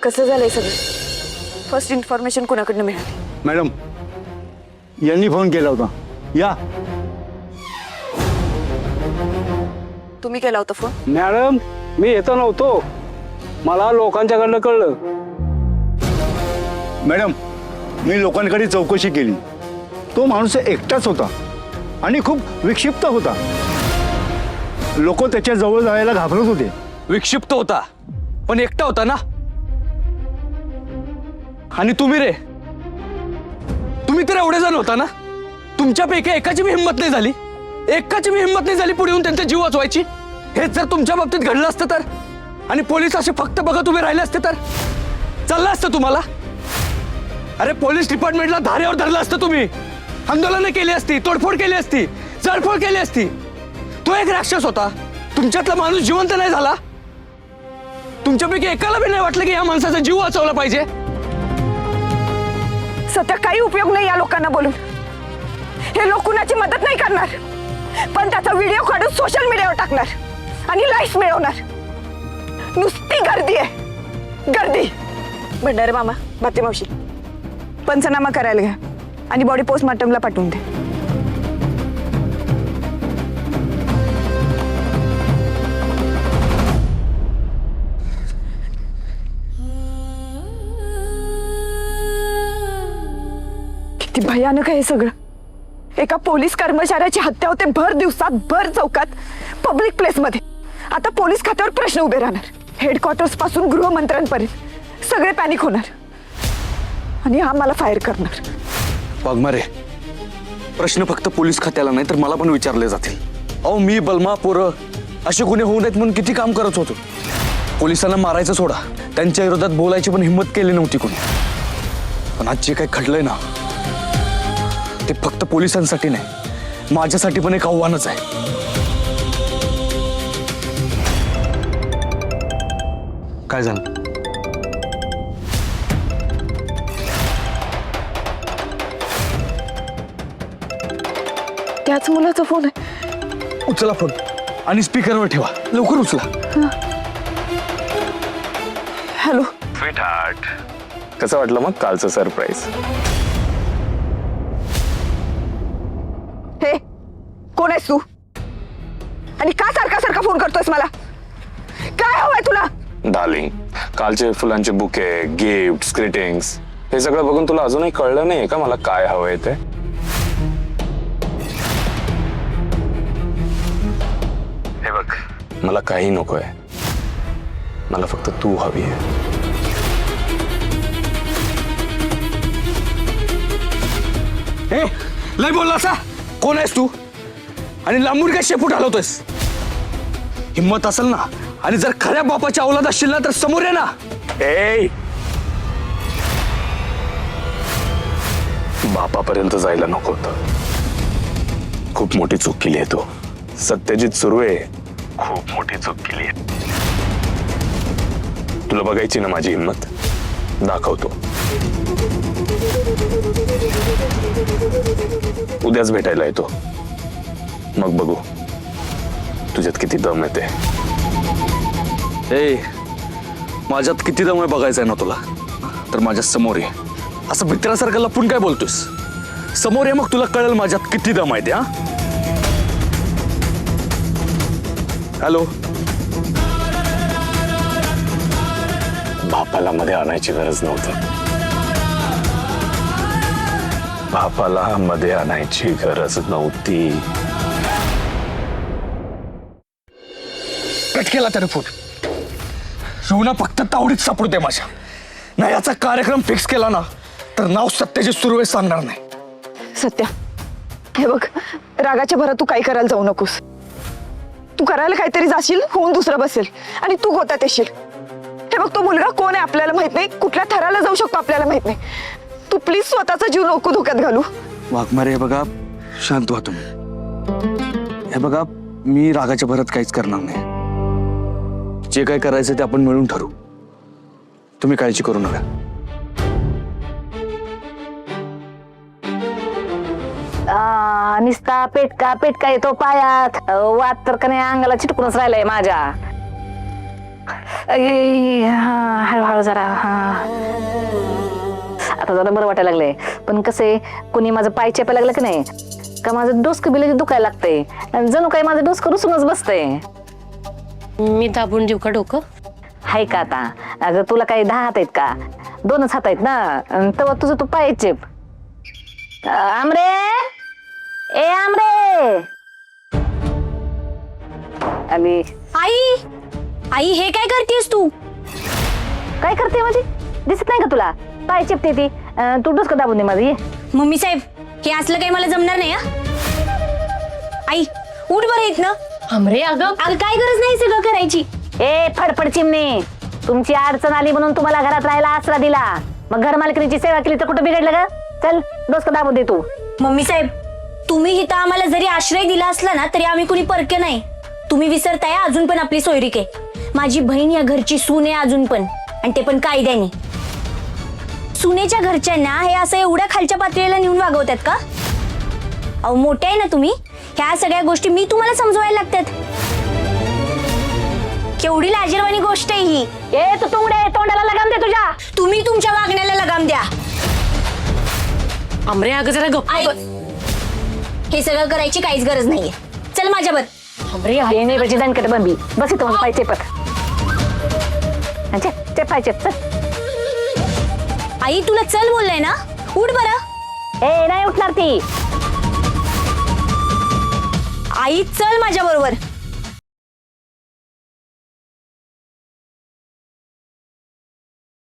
कसं झालंय सगळं? फर्स्ट इन्फॉर्मेशन कोणाकडनं मिळाली? मॅडम यांनी फोन केला होता. या. तुम्ही केला होता फोन? मॅडम मी येतो नव्हतो, मला लोकांच्याकडनं कळलं. मॅडम मी लोकांकडे चौकशी केली. तो माणूस एकटाच होता आणि खूप विक्षिप्त होता. लोक त्याच्या जवळ जायला घाबरत होते. विक्षिप्त होता पण एकटा होता ना. आणि तुम्ही रे, तुम्ही तर एवढे जण होता ना. तुमच्यापैकी एकाची मी हिंमत नाही झाली, पुढे येऊन त्यांचा जीव वाचवायची. हेच जर तुमच्या बाबतीत घडलं असतं तर, आणि पोलीस असे फक्त बघत उभे राहिले असते तर चाललं असतं तुम्हाला? अरे पोलीस डिपार्टमेंटला धारेवर धरलं असतं तुम्ही. आंदोलनं केली असती, तोडफोड केली असती, जळफोड केली असती. तो एक राक्षस होता, तुमच्यातला माणूस जिवंत नाही झाला. तुमच्यापैकी एकाला बी नाही वाटलं की या माणसाचा जीव वाचवला पाहिजे. सध्या काही उपयोग नाही या लोकांना बोलून. हे लोक कुणाची मदत नाही करणार, पण त्याचा व्हिडिओ काढून सोशल मीडियावर टाकणार आणि लाईक्स मिळवणार. नुसती गर्दी आहे, गर्दी. भंडारे मामा, भाते मावशी, पंचनामा करायला घ्या आणि बॉडी पोस्टमॉर्टमला पाठवून दे. किती भयानक आहे हे सगळं. एका पोलीस कर्मचाऱ्याची हत्या होते भर दिवसात, भर चौकात, पब्लिक प्लेसमध्ये. आता पोलीस खात्यावर प्रश्न उभे राहणार. हेडक्वार्टर्स पासून गृहमंत्र्यांपर्यंत सगळे पॅनिक होणार आणि हा मला फायर करणार. वाघमारे, प्रश्न फक्त पोलीस खात्याला नाही तर मला पण विचारले जातील. अहो मी, बलमा, पोरं असे गुन्हे होऊ नयेत म्हणून किती काम करत होतो. पोलिसांना मारायचं सोडा, त्यांच्या विरोधात बोलायची पण हिंमत केली नव्हती कोणी. पण आज जे काही घडलंय ना, ते फक्त पोलिसांसाठी नाही, माझ्यासाठी पण एक आव्हानच आहे. काय झालं? त्याच मुलाचा फोन आहे. उचला फोन आणि स्पीकरवर ठेवा, लवकर उचला. हॅलो स्वीटहार्ट, कसं वाटलं मग कालचं सरप्राईज? हे कोण आहेस तू आणि का सारखा सारखा फोन करतोयस मला? काय हवंय तुला? डार्लिंग, कालचे फुलांचे बुके, गिफ्ट, ग्रीटिंग्स, हे सगळं बघून तुला अजूनही कळलं नाही का मला काय हवंय ते? हे बघ, मला काही नकोय, मला फक्त तू हवी आहे. हे लय बोलला असा. कोण आहेस तू आणि लांबून काय शेपूट हलवतोयस? हिम्मत असेल ना, आणि जर खऱ्या बापाच्या औलाद असशील ना तर समोर ये ना. ए, बापापर्यंत जायला नको होतं. खूप मोठी चूक केली आहे तू. सत्यजित सुर्वे, खूप मोठी चूक केली आहे. तुला बघायची ना माझी हिंमत? दाखवतो. उद्याच भेटायला येतो, मग बघू तुझ्यात किती दम येते. ए, माझ्यात किती दम आहे बघायचंय ना तुला, तर माझ्या समोर ये. असं मित्रासारखं लपून काय बोलतोस? समोर ये, मग तुला कळेल माझ्यात किती दम आहे ते. हा, हॅलो. बापाला मध्ये आणायची गरज नव्हती. बापाला मध्ये आणायची गरज नव्हती. कट केला तरी फोन. शिवना फक्त तावडीत सापडू दे माझ्या. नाही याचा कार्यक्रम फिक्स केला ना तर नाव सत्याचे सुरुवात सांगणार नाही. सत्या, हे बघ, रागाच्या भरात तू काही करायला जाऊ नकोस. तू करायला काहीतरी जाशील, होऊन दुसरं बसेल आणि तू गोत्यात येशील. हे बघ, तो मुलगा कोण आहे आपल्याला माहित नाही, कुठल्या थराला जाऊ शकतो आपल्याला माहित नाही. तू प्लीज स्वतःचा जीव नको धोक्यात घालू. वाघमारे, हे बघा, शांत व्हा तुम्ही. हे बघा, मी रागाच्या भरात काहीच करणार नाही. जे काय करायचं ते आपण मिळून ठरवू. तुम्ही काळजी करू नका. निस्ता पेटका पेटका येतो पायात. वात तर का नाही अंगाला चिटकूनच राहिलंय माझ्या. हळूहळू जरा. आता जरा बरं वाटायला लागलंय. पण कसं कोणी माझं पाय चेपायला लागलं की नाही का माझं डोसकं बिल दुखायला लागतंय. जणू काही माझं डोसकं रुसूनच बसतंय. मी दाबून देऊ का डोकं? हाय का आता? अगं तुला काही 10 हात आहेत का? 2च हात आहेत ना. तेव्हा तुझं तू पाय चेप. आमरे, ए आमरे. आली. आई, आई हे काय करतेस तू? काय करते माझी? दिसत नाही का तुला? पाय चिपते ती. तू डोसकं दाबून दे माझी. मम्मी साहेब, हे असलं काही मला जमणार नाही. आई उठ बरं येत ना. हमरे अगं काय गरज नाही सगळं करायची. ए फडफड चिमणे, तुमची अडचण आली म्हणून तुम्हाला घरात राहायला आसरा दिला. मग घर मालकीची सेवा केली तर कुठं बिघडलं ग? चल डोसकं दाबून दे तू. मम्मी साहेब, तुम्ही इथं आम्हाला जरी आश्रय दिला असला ना तरी आम्ही कुणी परके नाही. तुम्ही विसरताय अजून पण आपली सोयरीक आहे. माझी बहीण या घरची सून आहे अजून पण, आणि ते पण कायद्याने. सुनेच्या घरच्यांना हे असं एवढ्या खालच्या पातळीला नेऊन वागवतात का? अहो मोठे आहे ना तुम्ही. ह्या सगळ्या गोष्टी मी तुम्हाला समजवायला लागतात. केवढी लाजिरवाणी गोष्ट आहे ही. ए तू तोंडे तोंडाला लगाम दे तुझ्या. तुम्ही तुमच्या वागण्याला लगाम द्या. हमरे अगं जरा गप्प आई, हे सगळं करायची काहीच गरज नाहीये. चल माझ्यावर. हमरे येणे बची दणकट बंबी. बस इथं माझं पाय चेपत. चेप पाय चेप. चल. आई तुला चल बोललंय ना, उठ बरं. ए नाही उठणार ती. आई चल माझ्या बरोबर.